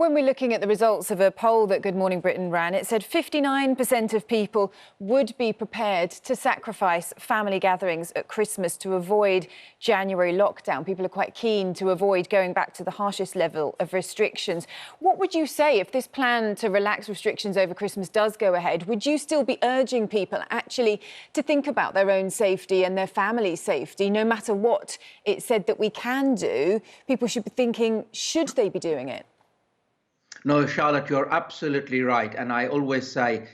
When we're looking at the results of a poll that Good Morning Britain ran, it said 59% of people would be prepared to sacrifice family gatherings at Christmas to avoid January lockdown. People are quite keen to avoid going back to the harshest level of restrictions. What would you say if this plan to relax restrictions over Christmas does go ahead? Would you still be urging people actually to think about their own safety and their family's safety? No matter what it said that we can do, people should be thinking, should they be doing it? No, Charlotte, you're absolutely right. And I always say,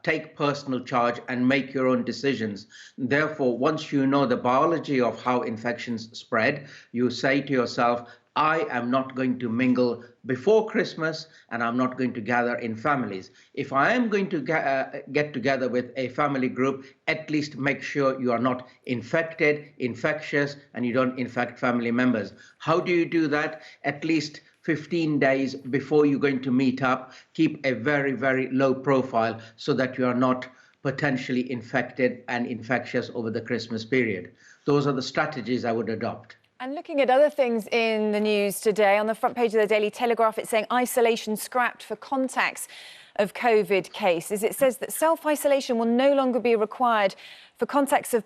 take personal charge and make your own decisions. Therefore, once you know the biology of how infections spread, you say to yourself, I am not going to mingle before Christmas and I'm not going to gather in families. If I am going to get together with a family group, at least make sure you are not infected, infectious, and you don't infect family members. How do you do that? At least 15 days before you're going to meet up, keep a very, very low profile so that you are not potentially infected and infectious over the Christmas period. Those are the strategies I would adopt. And looking at other things in the news today, on the front page of the Daily Telegraph, it's saying isolation scrapped for contacts of COVID cases. It says that self-isolation will no longer be required for contacts of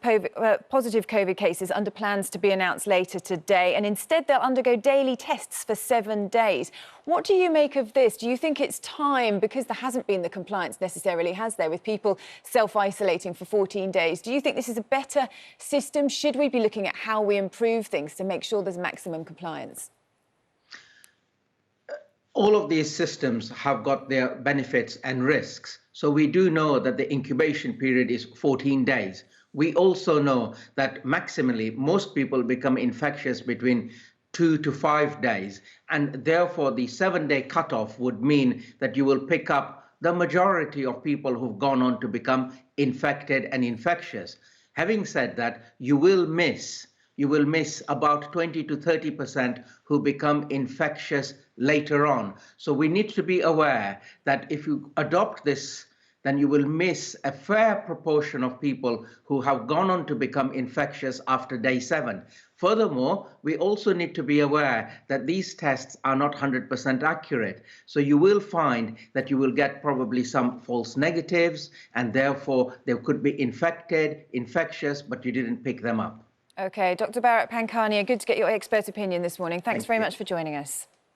positive COVID cases under plans to be announced later today. And instead, they'll undergo daily tests for 7 days. What do you make of this? Do you think it's time, because there hasn't been the compliance necessarily, has there, with people self-isolating for 14 days? Do you think this is a better system? Should we be looking at how we improve things to make sure there's maximum compliance? All of these systems have got their benefits and risks. So we do know that the incubation period is 14 days. We also know that maximally most people become infectious between 2 to 5 days. And therefore the 7-day cutoff would mean that you will pick up the majority of people who've gone on to become infected and infectious. Having said that, you will miss about 20 to 30% who become infectious later on. So we need to be aware that if you adopt this, then you will miss a fair proportion of people who have gone on to become infectious after day 7. Furthermore, we also need to be aware that these tests are not 100% accurate. So you will find that you will get probably some false negatives, and therefore they could be infected, infectious, but you didn't pick them up. OK, Dr. Bharat Pankhania, good to get your expert opinion this morning. Thanks very much for joining us.